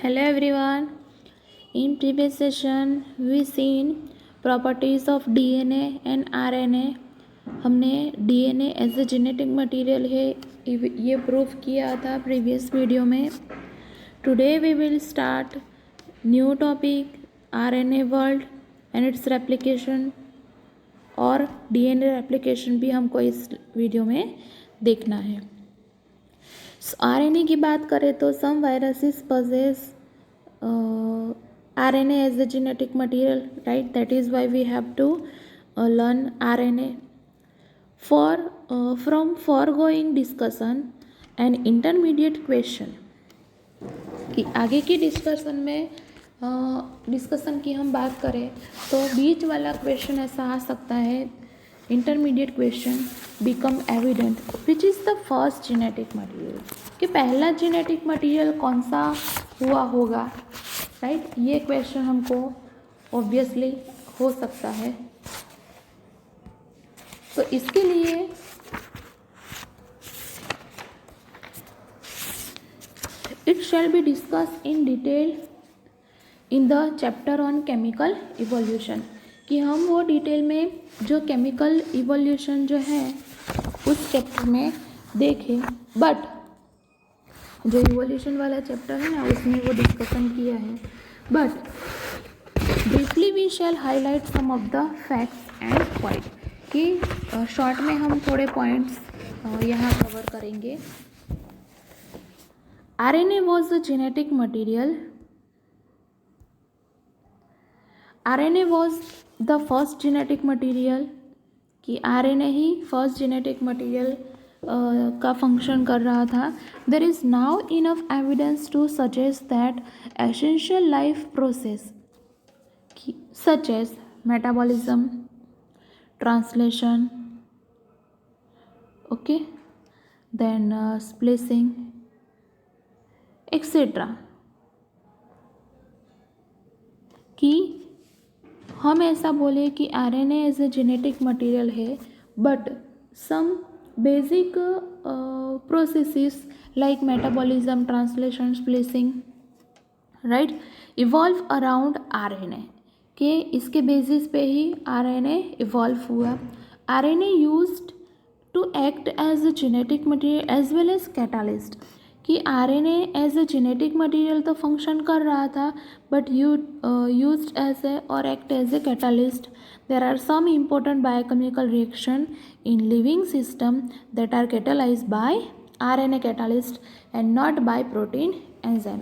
Hello everyone. In previous session we seen properties of DNA and RNA. हमने DNA as a genetic material है ये proof किया था previous video में. Today we will start new topic RNA world and its replication और DNA replication भी हमको इस वीडियो में देखना है. RNA की बात करें तो some viruses possess RNA as a genetic material, right? That is why we have to learn RNA. From foregoing discussion, an intermediate question कि आगे की डिस्कशन में डिस्कशन की हम बात करें तो बीच वाला क्वेश्चन ऐसा आ सकता है. Intermediate question become evident which is the first genetic material, कि पहला जेनेटिक मटेरियल कौन सा हुआ होगा, राइट? ये क्वेश्चन हमको ऑब्वियसली हो सकता है. तो इसके लिए it shall be discuss in detail in the chapter on chemical evolution, कि हम वो डिटेल में जो केमिकल इवोल्यूशन जो है उस चैप्टर में देखें. बट जो इवोल्यूशन वाला चैप्टर है ना उसमें वो डिस्कशन किया है. But briefly we shall highlight some of the facts and point, कि शॉर्ट में हम थोड़े पॉइंट्स यहाँ कवर करेंगे. RNA was a genetic material. RNA was the first genetic material, कि RNA ही फर्स्ट जेनेटिक मटेरियल का फंक्शन कर रहा था. There is now enough evidence to suggest that essential life process such as metabolism, translation, okay, then splicing etcetera, कि हम ऐसा बोले कि RNA as a genetic material है, but some basic processes like metabolism, translation, splicing, right, evolve around RNA, कि इसके basis पे ही RNA इवॉल्व हुआ. RNA used to act as a genetic material as well as catalyst, कि RNA as a genetic material तो function कर रहा था बट यूज्ड एज ए और act as a catalyst. There are some important biochemical reaction in living system that are catalysed by RNA catalyst and not by protein enzyme,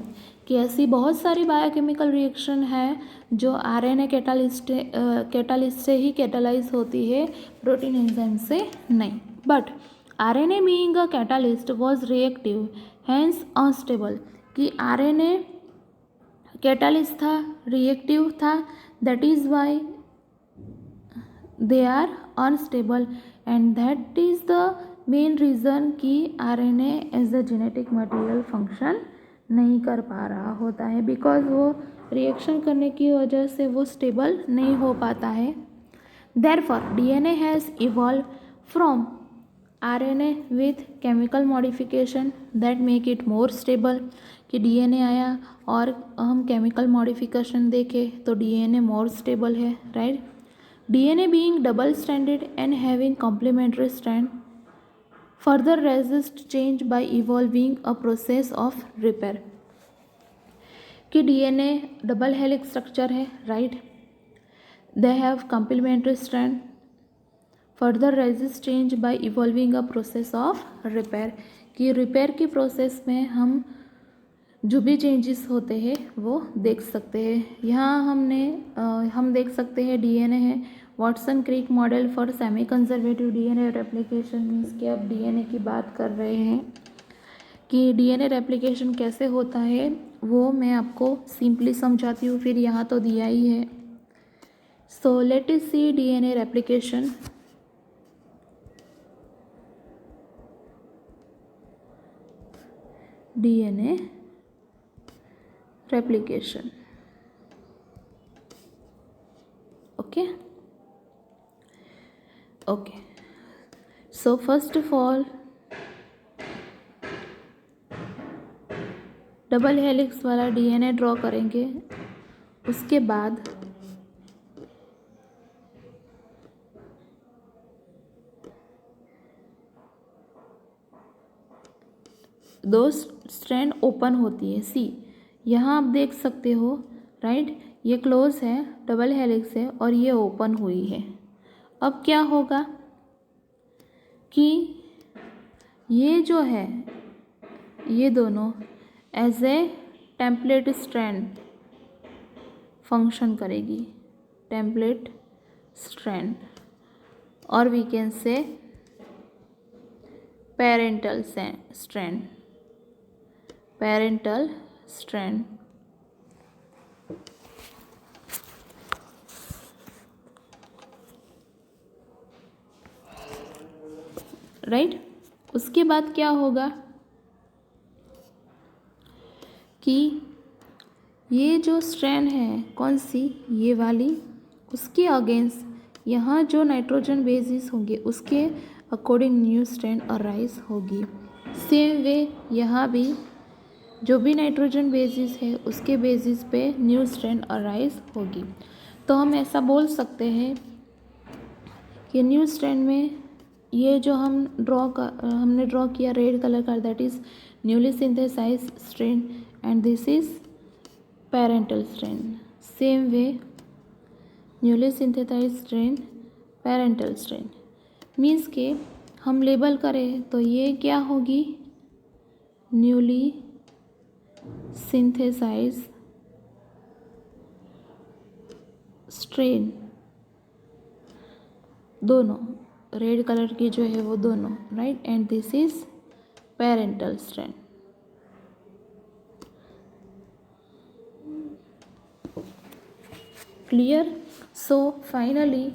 कि ऐसी बहुत सारी biochemical reaction है जो RNA कैटालिस्ट से ही catalyse होती है, प्रोटीन एंजाइम से नहीं. But RNA being a catalyst was reactive, hence unstable, कि RNA कैटालिस्ट था, रिएक्टिव था, that is why they are unstable, and that is the main reason कि RNA as a genetic material function नहीं कर पा रहा होता है, बिकॉज वो रिएक्शन करने की वजह से वो स्टेबल नहीं हो पाता है. Therefore DNA has evolved from RNA with chemical modification that make it more stable, कि DNA आया और हम केमिकल मॉडिफिकेशन देखें तो DNA मोर स्टेबल है, right? DNA being double stranded and having complementary strand further resist change by evolving a process of repair, कि DNA double helix structure है, right? They have complementary strand further resist change bye evolving a process of repair, कि repair की process में हम जो भी changes होते हैं वो देख सकते हैं. यहाँ हम देख सकते हैं DNA है Watson Crick model for semi conservative DNA replication, means कि अब DNA की बात कर रहे हैं कि DNA रेप्लिकेशन कैसे होता है वो मैं आपको सिंपली समझाती हूँ, फिर यहाँ तो दिया ही है. So let us see DNA replication. DNA replication, okay. So first of all double helix वाला डीएनए ड्रॉ करेंगे। उसके बाद दो स्ट्रैंड ओपन होती है। सी यहाँ आप देख सकते हो, राइट, ये क्लोज है, डबल हेलिक्स है और ये ओपन हुई है। अब क्या होगा कि ये जो है ये दोनों as a template strand function करेगी, टेम्पलेट स्ट्रैंड, और we can say parental strand, parental strand. Right, उसके बाद क्या होगा कि ये जो स्ट्रैंड है कौन सी, ये वाली, उसके अगेंस्ट यहाँ जो नाइट्रोजन बेसिस होंगे उसके अकॉर्डिंग न्यू स्ट्रैंड अराइज होगी। सेम वे यहाँ भी जो भी नाइट्रोजन बेसिस है उसके बेसिस पे न्यू स्ट्रैंड अराइज होगी। तो हम ऐसा बोल सकते हैं कि न्यू स्ट्रैंड में ये जो हमने ड्रॉ किया रेड कलर का, that is newly synthesised strand and this is parental strand. Same way newly synthesised strand, parental strand means के हम लेबल करें तो ये क्या होगी, न्यूली सिंथेसाइज्ड स्ट्रैंड, दोनों रेड कलर की जो है वो दोनों, right, and this is parental strand. Clear. So finally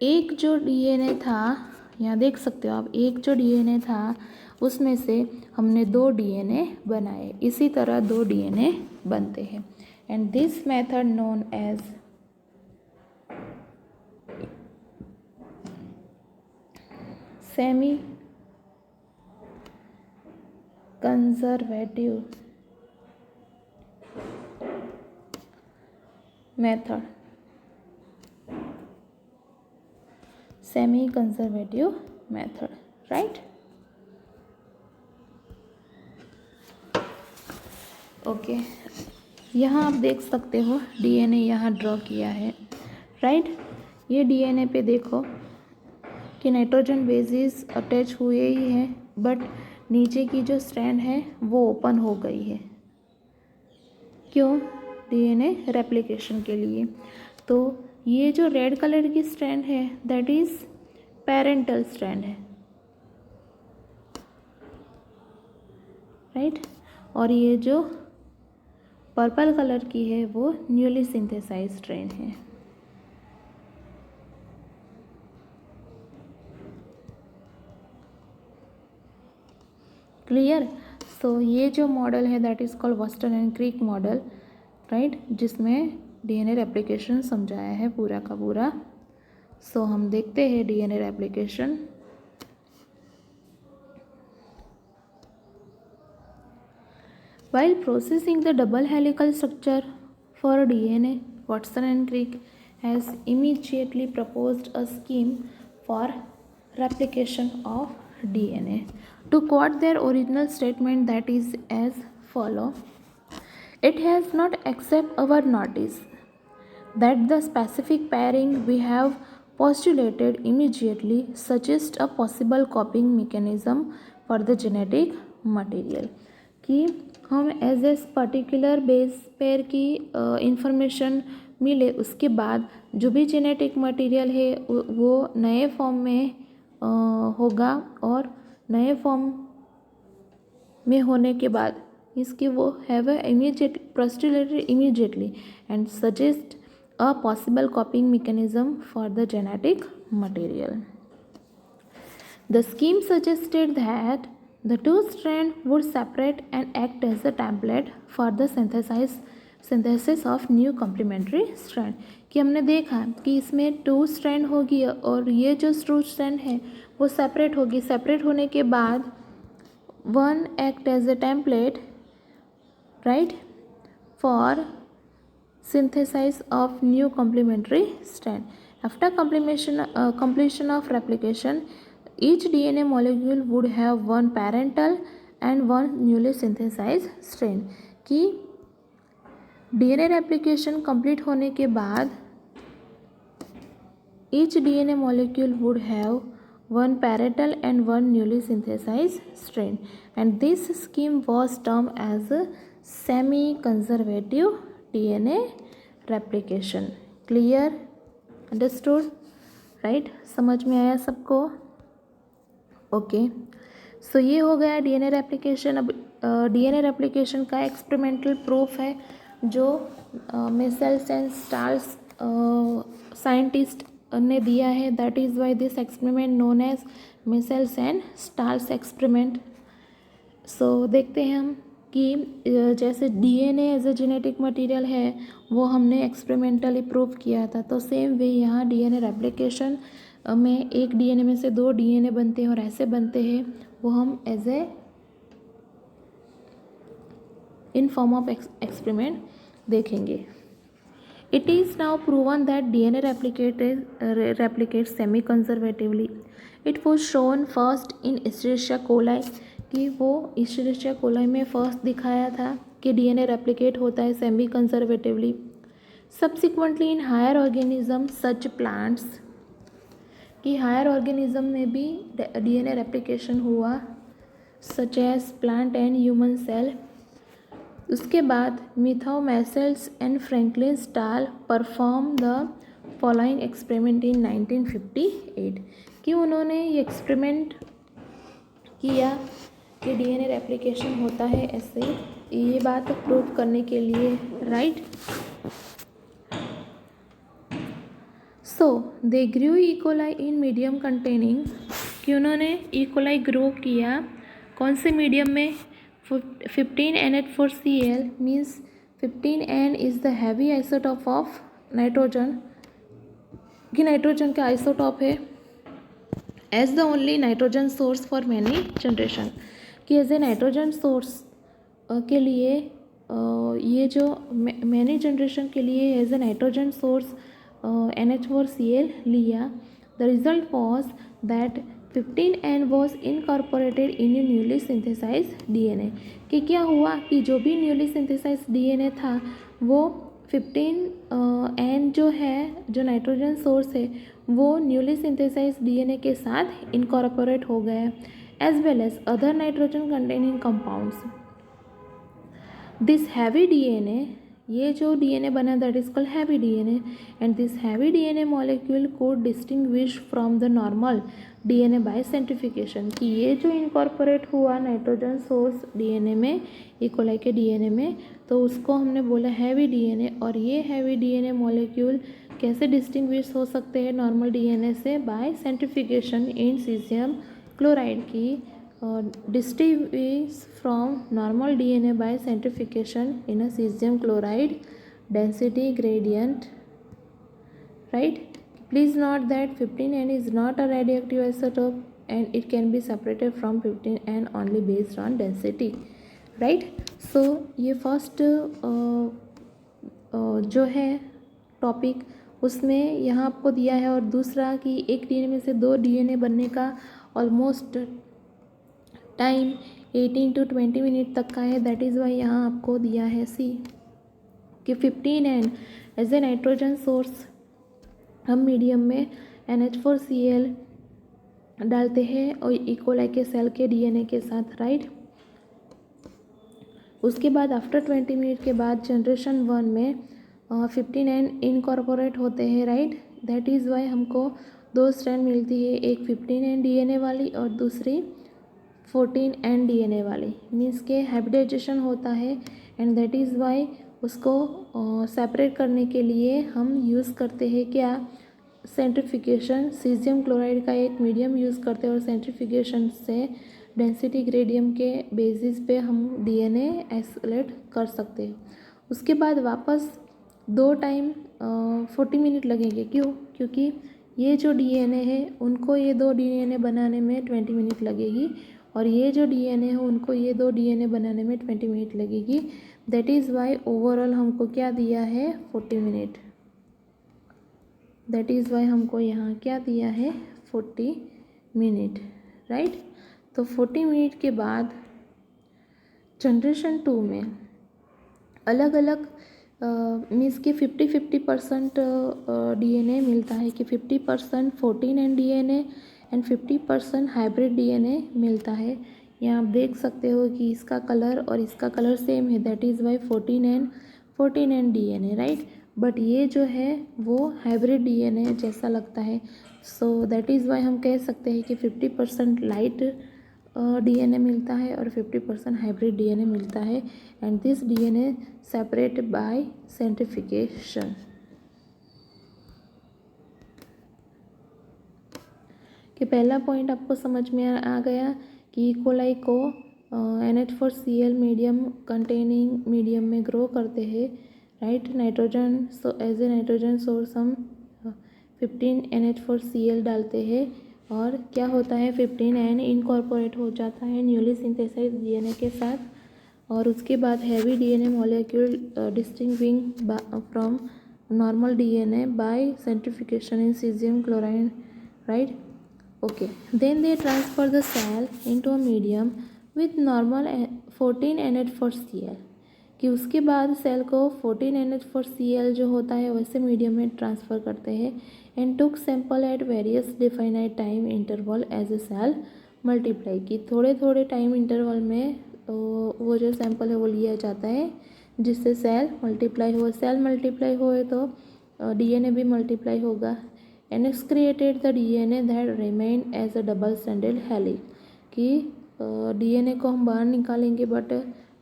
एक जो डीएनए था, यहाँ देख सकते हो आप, एक जो डीएनए था उसमें से हमने 2 डीएनए बनाए। इसी तरह 2 डीएनए बनते हैं and this method known as semi conservative method, semi conservative method, right. Okay, यहाँ आप देख सकते हो डीएनए यहाँ ड्रॉ किया है, राइट। ये डीएनए पे देखो कि नाइट्रोजन बेसिस अटैच हुए ही हैं, बट नीचे की जो स्ट्रैंड है वो ओपन हो गई है। क्यों? डीएनए रेप्लिकेशन के लिए। तो ये जो रेड कलर की स्ट्रैंड है दैट इज पेरेंटल स्ट्रैंड है, राइट, और ये जो पर्पल कलर की है वो न्यूली सिंथेसाइज्ड स्ट्रैंड है। क्लियर। सो ये जो मॉडल है दैट इज़ कॉल्ड वस्टन एंड क्रिक मॉडल, राइट, जिसमें डीएनए रेप्लिकेशन समझाया है पूरा का पूरा। सो हम देखते हैं DNA replication. While processing the double helical structure for DNA, Watson and Crick has immediately proposed a scheme for replication of DNA. To quote their original statement, that is as follow: "It has not escaped our notice that the specific pairing we have postulated immediately suggests a possible copying mechanism for the genetic material." कि हम as a particular base pair की information मिले उसके बाद जो भी genetic material है वो नए फॉर्म में होगा, और नए फॉर्म में होने के बाद इसकी वो have a immediate postulated immediately and suggest a possible copying mechanism for the genetic material. The scheme suggested that the 2 strands would separate and act as a template for the synthesis of new complementary strand. कि हमने देखा कि इसमें 2 strand होगी और ये जो 2 strand है वो सेपरेट होगी। सेपरेट होने के बाद 1 act as a template right, for synthesis of new complementary strand. After completion of replication, each DNA molecule would have one parental and one newly synthesized strand. कि DNA replication complete होने के बाद each DNA molecule would have one parental and one newly synthesized strand, and this scheme was termed as a semi-conservative DNA replication. Clear? Understood? Right? समझ में आया सबको? Okay, सो ये हो गया डीएनए रेप्लिकेशन. अब डीएनए रेप्लिकेशन का एक्सपेरिमेंटल प्रूफ है जो मिसेल्स एंड स्टार्स साइंटिस्ट ने दिया है. That is why this experiment known as Meselson and Stahl experiment. So देखते हैं हम कि जैसे DNA as a genetic material है वो हमने एक्सपेरिमेंटली प्रूव किया था, तो सेम वे यहाँ डीएनए रेप्लिकेशन में एक डीएनए में से दो डीएनए बनते हैं और ऐसे बनते हैं, वो हम as a in form of experiment देखेंगे. It is now proven that DNA replicates semi-conservatively. It was shown first in Escherichia coli कि वो Escherichia coli में फर्स्ट दिखाया था कि DNA replicate होता है semi conservatively. Subsequently in higher organisms such plants कि हायर ऑर्गेनिज्म में भी DNA replication हुआ such as plant and human cell. उसके बाद Matthew Meselson and Franklin Stahl perform the following experiment in 1958 कि उन्होंने ये एक्सपेरिमेंट किया कि डीएनए रेप्लिकेशन होता है ऐसे, ये बात प्रूव करने के लिए, right. So they grew E coli in medium containing कि उन्होंने ई कोलाई ग्रो किया कौन से मीडियम में. 15NH4Cl means 15N is the heavy isotope of nitrogen कि नाइट्रोजन का आइसोटॉप है as the only nitrogen source for many generation कि एज ए नाइट्रोजन सोर्स के लिए ये जो मैनी जनरेशन के लिए as a nitrogen source NH4Cl लिया. The result was that 15N was incorporated in a newly synthesized DNA कि क्या हुआ कि जो भी न्यूली सिंथेसाइज DNA था वो 15N जो है, जो नाइट्रोजन सोर्स है, वो न्यूली सिंथेसाइज DNA के साथ इनकॉर्पोरेट हो गया as well as other nitrogen containing compounds. This heavy DNA, ये जो DNA बना that is called heavy DNA, and this heavy DNA molecule could distinguish from the normal DNA by centrification कि ये जो इनकॉर्पोरेट हुआ nitrogen source DNA में, ई coli के DNA में, तो उसको हमने बोला हैवी DNA. और ये हैवी DNA मॉलिक्यूल कैसे डिस्टिंग्विश हो सकते हैं नॉर्मल DNA से? बाय सेंट्रीफिकेशन इन सीजियम क्लोराइड की distinguish from normal DNA by centrifugation in a cesium chloride density gradient, right. Please note that 15N is not a radioactive isotope and it can be separated from 15N only based on density, right. So ये first जो है topic उसमें यहाँ आपको दिया है, और दूसरा कि एक DNA में से दो DNA बनने का ऑलमोस्ट टाइम 18 to 20 मिनट तक का है. दैट इज़ वाई यहाँ आपको दिया है सी कि 15N as a nitrogen source हम मीडियम में NH4Cl डालते हैं और ई कोलाई के सेल के DNA के साथ, राइट. उसके बाद आफ्टर 20 मिनट के बाद जनरेशन 1 में 15N इनकॉर्पोरेट होते हैं, राइट. दैट इज़ वाई हमको दो स्ट्रैंड मिलती है, एक 15N DNA वाली और दूसरी 14N DNA वाली. मीन्स के हाइब्रिडाइजेशन होता है एंड दैट इज़ वाई उसको सेपरेट करने के लिए हम यूज़ करते हैं क्या? सेंट्रीफिकेशन. सीजियम क्लोराइड का एक मीडियम यूज़ करते हैं और सेंट्रीफिकेशन से डेंसिटी ग्रेडियम के बेसिस पे हम DNA आइसोलेट कर सकते हैं. उसके बाद वापस दो टाइम 40 मिनट लगेंगे. क्यों? क्योंकि ये जो DNA है उनको ये दो DNA बनाने में 20 मिनट लगेगी और ये जो DNA है उनको ये दो DNA बनाने में 20 मिनट लगेगी. दैट इज़ वाई ओवरऑल हमको क्या दिया है 40 मिनट। दैट इज़ वाई हमको यहाँ क्या दिया है 40 मिनट, राइट। तो 40 मिनट के बाद जनरेशन 2 में अलग अलग मीन्स कि 50-50% DNA मिलता है, कि 50% 14N DNA and 50% hybrid DNA मिलता है। यहाँ आप देख सकते हो कि इसका कलर और इसका कलर सेम है, that is Y 14N DNA, right. But ये जो है वो हाइब्रिड DNA जैसा लगता है, सो दैट इज़ वाई हम कह सकते हैं कि 50% लाइट DNA मिलता है और 50% हाइब्रिड DNA मिलता है, and this DNA separate by centrifugation. कि पहला पॉइंट आपको समझ में आ गया कि इकोलाई को NH4Cl मीडियम कंटेनिंग मीडियम में ग्रो करते हैं, right. Nitrogen, so as a nitrogen source हम 15 NH4Cl डालते हैं और क्या होता है 15N इनकॉर्पोरेट हो जाता है न्यूली सिंथेसाइज DNA के साथ, और उसके बाद heavy DNA molecule distinguishing from normal DNA by centrifugation in caesium chloride, right. Okay, then they transfer the cell into a medium with normal 14 NH4Cl, कि उसके बाद सेल को 14 NH4Cl जो होता है वैसे मीडियम में ट्रांसफ़र करते हैं, and took sample at various definite time interval as a cell multiply, की थोड़े थोड़े टाइम इंटरवल में वो जो सैम्पल है वो लिया जाता है जिससे सेल मल्टीप्लाई हो। सेल मल्टीप्लाई होए तो DNA भी मल्टीप्लाई होगा, and excreted the DNA that remained as a double stranded helix, कि DNA को हम बाहर निकालेंगे बट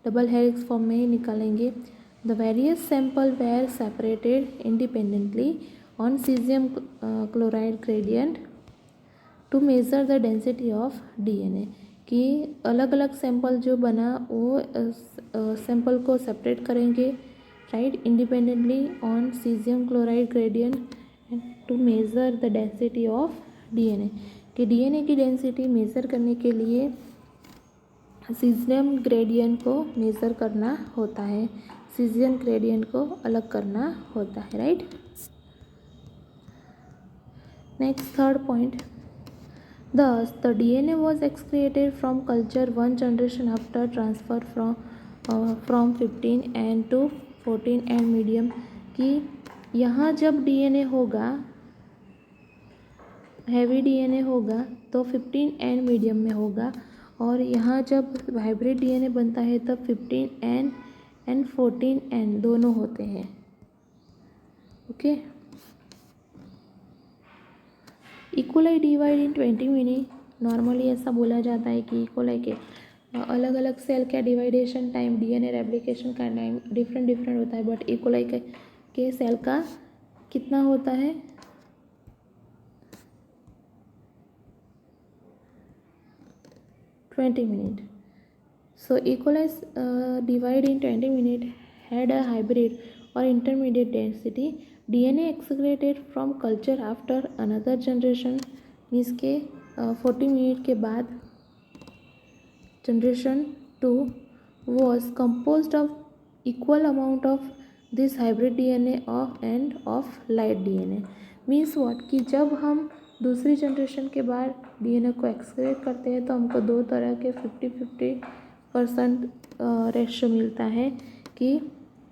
डबल हेलिक्स फॉर्म में ही निकालेंगे। The various sample were separated independently on caesium chloride gradient to measure the density of DNA, कि अलग अलग सैम्पल जो बना वो सैम्पल को सेपरेट करेंगे, right, independently on caesium chloride gradient to measure the density of DNA, कि DNA की डेंसिटी मेज़र करने के लिए सीजियम ग्रेडियंट को मेज़र करना होता है, सीजियम ग्रेडियंट को अलग करना होता है, right. Next third point, thus the DNA was excreted from culture one generation after transfer from 15N to 14N medium, कि यहाँ जब DNA होगा हैवी DNA होगा तो 15N मीडियम में होगा, और यहाँ जब हाइब्रिड DNA बनता है तब 15N एंड 14N दोनों होते हैं, okay. E coli divide in 20 minute, normally ऐसा बोला जाता है कि इकोलाई के अलग अलग सेल का डिवाइडेशन टाइम, DNA रेप्लिकेशन का टाइम डिफरेंट होता है, बट इकोलाई के सेल का कितना होता है 20 minute. So E coli divide in 20 minute had a hybrid और intermediate density DNA excreted from culture after another generation, means के 40 मिनट के बाद generation 2 was composed of equal amount of this hybrid DNA and of light DNA, means what, कि जब हम दूसरी generation के बाद DNA को एक्सक्रेट करते हैं तो हमको दो तरह के 50-50% रेशो मिलता है, कि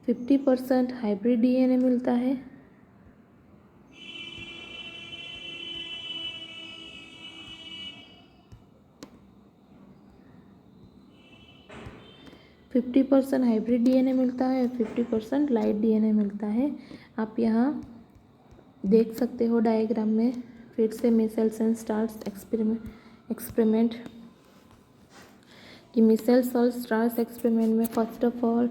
50% हाइब्रिड DNA मिलता है 50% हाइब्रिड DNA मिलता है, 50% लाइट DNA मिलता है। आप यहाँ देख सकते हो डायग्राम में, फिर से मिसेल्स एंड स्टार्स एक्सपेरिमेंट, कि मिसेल्स और स्टार्स एक्सपेरिमेंट में first of all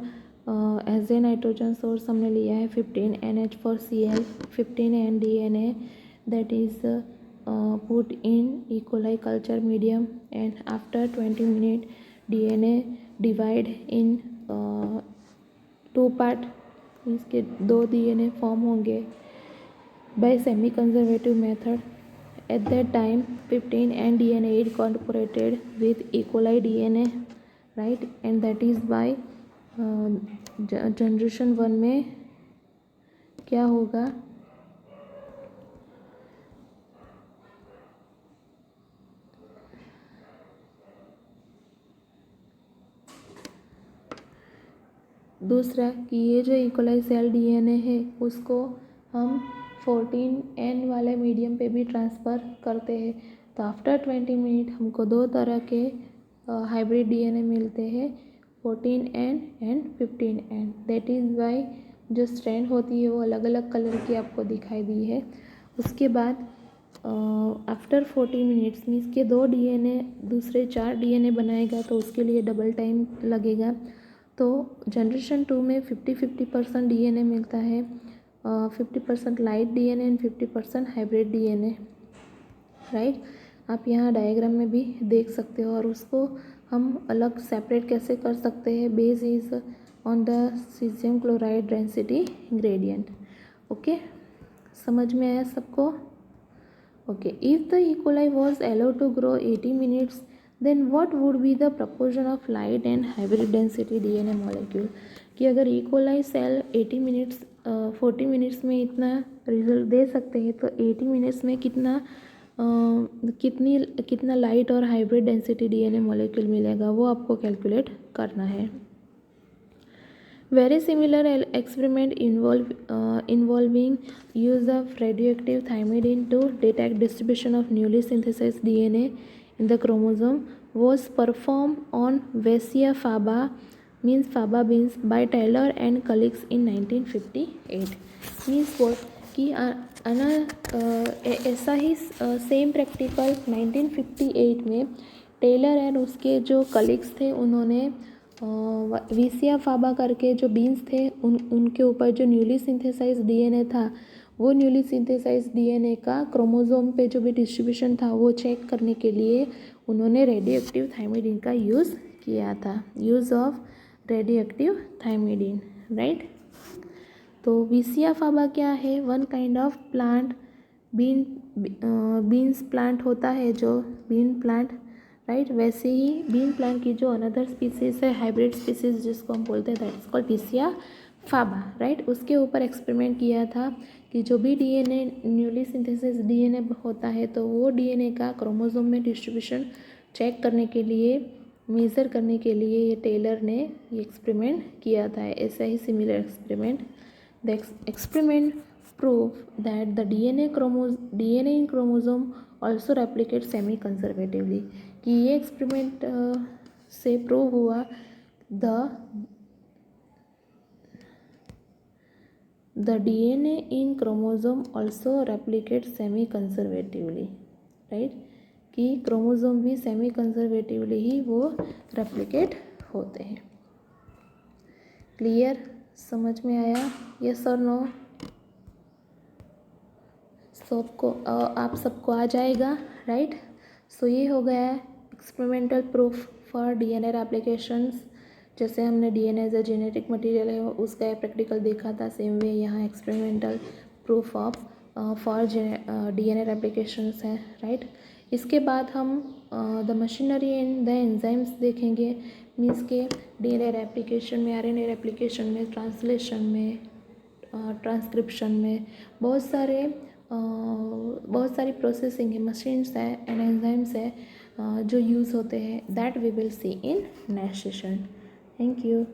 as a nitrogen source हमने लिया है 15 NH4Cl, 15N DNA that is put in E. coli culture medium, and after 20 minutes DNA divide in 2 part, means के 2 DNA form होंगे by semi conservative method. At that time 15N DNA incorporated with E. coli DNA, right, and that is why generation 1 में क्या होगा, दूसरा कि ये जो E coli cell DNA है उसको हम 14N वाले मीडियम पे भी ट्रांसफ़र करते हैं। तो आफ्टर 20 मिनट हमको दो तरह के हाइब्रिड डीएनए मिलते हैं, 14N and 15N। That is Y जो स्ट्रैंड होती है वो अलग अलग कलर की आपको दिखाई दी है। उसके बाद आफ्टर 40 मिनट्स मीन्स के दो डीएनए दूसरे 4 डीएनए बनाएगा तो उसके लिए डबल टाइम लगेगा। तो जनरेशन 2 में 50-50% डीएनए मिलता है, 50% light DNA and 50% hybrid DNA, right. आप यहाँ डायग्राम में भी देख सकते हो। और उसको हम अलग सेपरेट कैसे कर सकते हैं, base is on the caesium chloride density gradient. Okay, समझ में आया सबको? Okay, if the E. coli was allowed to grow 80 minutes, then what would be the proportion of light and hybrid density DNA molecule? कि अगर E. coli cell 80 minutes 40 minutes में इतना result दे सकते हैं तो 80 मिनट्स में कितना लाइट और हाइब्रिड डेंसिटी DNA मॉलिक्यूल मिलेगा वो आपको कैलकुलेट करना है। Very similar experiment involving use of radioactive thymidine to detect distribution of newly synthesized DNA in the chromosome was performed on Vaccia faba means faba beans by Taylor and colleagues in 1958. Means what कि ऐसा ही same practical 1958 में Taylor and उसके जो colleagues थे उन्होंने वीसिया फाबा करके जो beans थे उनके ऊपर जो न्यूली सिंथेसाइज डीएनए था वो न्यूली सिंथेसाइज डीएनए का क्रोमोसोम पे जो भी डिस्ट्रीब्यूशन था वो चेक करने के लिए उन्होंने रेडियोएक्टिव थायमिडीन का यूज़ किया था, यूज़ ऑफ रेडियोएक्टिव थायमिडीन, राइट। तो वीसिया फाबा क्या है, one kind of plant beans plant होता है जो बीन प्लांट, राइट। वैसे ही बीन प्लांट की जो अनदर स्पीसीज है हाइब्रिड स्पीसीज जिसको हम बोलते हैं दैट इज कॉल्ड वीसिया फाबा, राइट। उसके ऊपर एक्सपेरिमेंट किया था कि जो भी डीएनए न्यूली सिंथेसिस डीएनए होता है तो वो डीएनए का क्रोमोसोम में डिस्ट्रीब्यूशन चेक करने के लिए, मेज़र करने के लिए ये टेलर ने ये एक्सपेरिमेंट किया था। ऐसा ही similar experiment, the experiment prove that the DNA in chromosome also replicates semi conservatively। कि ये एक्सपेरिमेंट से प्रूव हुआ the DNA in chromosome also replicates semi conservatively, right। कि क्रोमोसोम भी सेमी कंजर्वेटिवली ही वो रेप्लिकेट होते हैं। क्लियर, समझ में आया? यस और नो? सबको आप सबको आ जाएगा, राइट। सो ये हो गया experimental proof for DNA applications. जैसे हमने DNA as a genetic material है उसका प्रैक्टिकल देखा था, सेम वे यहाँ experimental proof of for DNA applications है, राइट। इसके बाद हम the machinery and the enzymes देखेंगे। मीन्स के डीएनए रेप्लिकेशन में, आरएनए रेप्लिकेशन में, ट्रांसलेशन में, ट्रांसक्रिप्शन में बहुत सारी प्रोसेसिंग है, मशीन्स है एंड एंजाइम्स है जो यूज़ होते हैं। That we will see in next session. Thank you.